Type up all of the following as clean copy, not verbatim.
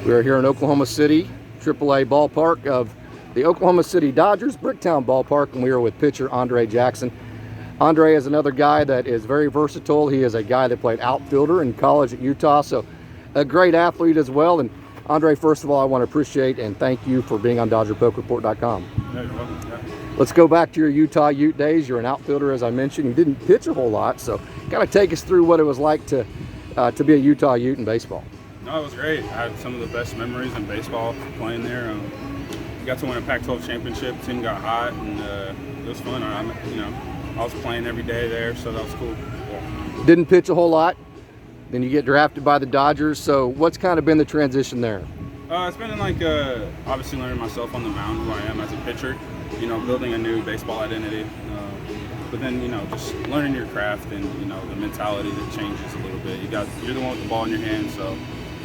We are here in Oklahoma City, AAA ballpark of the Oklahoma City Dodgers, Bricktown Ballpark, and we are with pitcher Andre Jackson. Andre is another guy that is very versatile. He is a guy that played outfielder in college at Utah, so a great athlete as well. And Andre, first of all, I want to appreciate and thank you for being on DodgerPokeReport.com. Yeah, you're welcome. Yeah. Let's go back to your Utah Ute days. You're an outfielder, as I mentioned. You didn't pitch a whole lot, so kind of take us through what it was like to be a Utah Ute in baseball. No, it was great. I had some of the best memories in baseball playing there. Got to win a Pac-12 championship. Team got hot, and it was fun. I was playing every day there, so that was cool. Yeah. Didn't pitch a whole lot. Then you get drafted by the Dodgers. So what's kind of been the transition there? It's been like obviously learning myself on the mound, who I am as a pitcher. Building a new baseball identity. But then just learning your craft and the mentality that changes a little bit. You're the one with the ball in your hand, so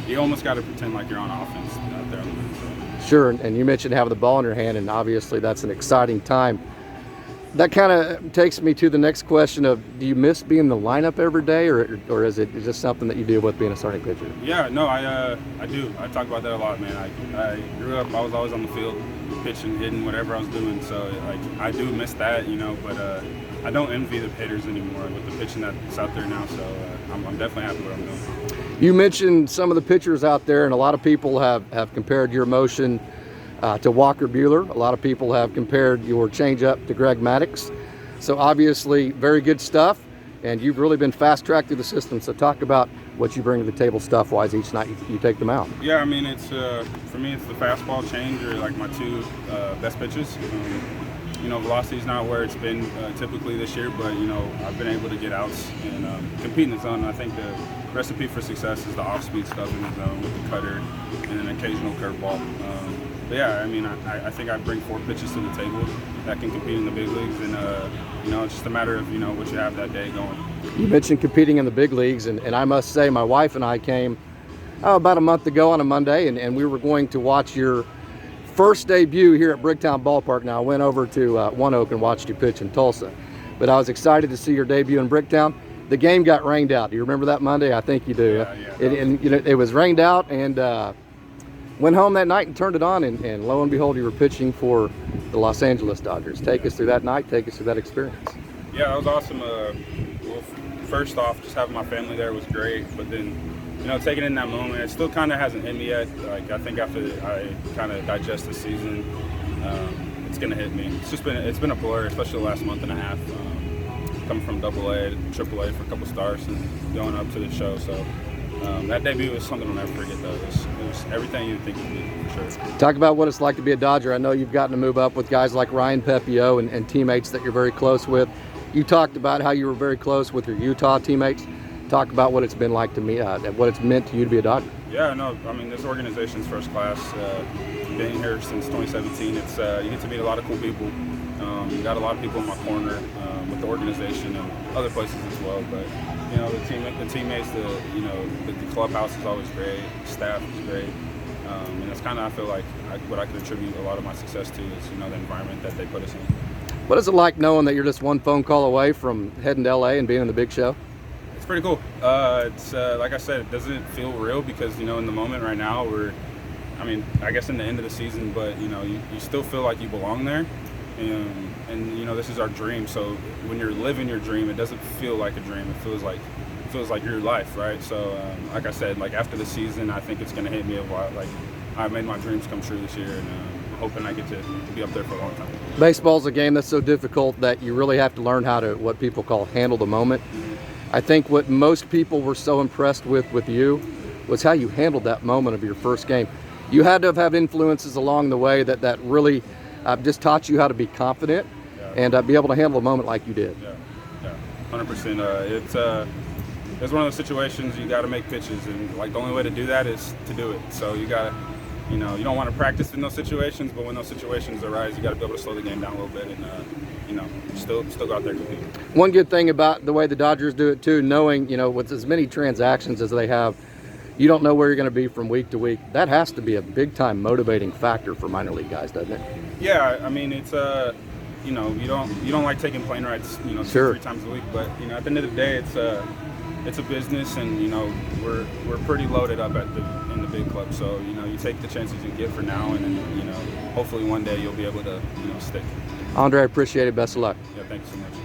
you almost got to pretend like you're on offense out there on the mound. So. Sure, and you mentioned having the ball in your hand, and obviously that's an exciting time. That kind of takes me to the next question of, do you miss being in the lineup every day, or is it just something that you deal with being a starting pitcher? Yeah, no, I do. I talk about that a lot, man. I grew up, I was always on the field, pitching, hitting, whatever I was doing, so I do miss that, but I don't envy the hitters anymore with the pitching that's out there now, so I'm definitely happy with what I'm doing. You mentioned some of the pitchers out there, and a lot of people have compared your motion to Walker Buehler. A lot of people have compared your changeup to Greg Maddux. So obviously, very good stuff, and you've really been fast-tracked through the system. So talk about what you bring to the table stuff-wise each night you take them out. Yeah, I mean, it's for me, it's the fastball change or like my two best pitches. Velocity's not where it's been typically this year, but I've been able to get outs and compete in the zone. I think the recipe for success is the off-speed stuff in the zone with the cutter and an occasional curveball. But yeah, I mean, I think I bring 4 pitches to the table that can compete in the big leagues, and it's just a matter of what you have that day going. You mentioned competing in the big leagues, and I must say, my wife and I came about a month ago on a Monday, and we were going to watch your first debut here at Bricktown Ballpark. Now, I went over to One Oak and watched you pitch in Tulsa, but I was excited to see your debut in Bricktown. The game got rained out. Do you remember that Monday? I think you do. Yeah. It was rained out, and went home that night and turned it on, and lo and behold, you were pitching for the Los Angeles Dodgers. Take us through that night. Take us through that experience. Yeah, that was awesome. Well, first off, just having my family there was great, but then taking in that moment, it still kind of hasn't hit me yet. Like, I think after I kind of digest the season, it's gonna hit me. It's been a blur, especially the last month and a half. Coming from AA to AAA for a couple starts and going up to the show. So that debut was something I'll never forget. Though it was everything you'd think it would be, for sure. Talk about what it's like to be a Dodger. I know you've gotten to move up with guys like Ryan Pepio and teammates that you're very close with. You talked about how you were very close with your Utah teammates. Talk about what it's been like to me, what it's meant to you to be a Dodger. Yeah, no, I mean, this organization's first class. Been here since 2017. It's you get to meet a lot of cool people. You got a lot of people in my corner with the organization and other places as well. But the teammates, the clubhouse is always great. The staff is great, and it's kind of, I feel like what I can attribute a lot of my success to is the environment that they put us in. What is it like knowing that you're just one phone call away from heading to LA and being in the big show? It's pretty cool. It's like I said, it doesn't feel real because in the moment right now I guess in the end of the season, but you still feel like you belong there, and this is our dream. So when you're living your dream, it doesn't feel like a dream. It feels like your life, right? So like I said, like after the season, I think it's gonna hit me a lot. Like I made my dreams come true this year, and I'm hoping I get to be up there for a long time. Baseball's a game that's so difficult that you really have to learn how to, what people call, handle the moment. I think what most people were so impressed with you was how you handled that moment of your first game. You had to have had influences along the way that really just taught you how to be confident and be able to handle a moment like you did. Yeah, 100%. It's one of those situations you got to make pitches, and like the only way to do that is to do it. So you got to, you don't want to practice in those situations, but when those situations arise, you got to be able to slow the game down a little bit and still go out there and compete. One good thing about the way the Dodgers do it too, knowing with as many transactions as they have, you don't know where you're going to be from week to week. That has to be a big time motivating factor for minor league guys, doesn't it? Yeah, I mean it's you don't like taking plane rides, sure, 3 times a week, but at the end of the day, it's it's a business, and you know we're pretty loaded up in the big club. So you know you take the chances you get for now, and then you know hopefully one day you'll be able to stick. Andre, I appreciate it. Best of luck. Yeah, thank you so much.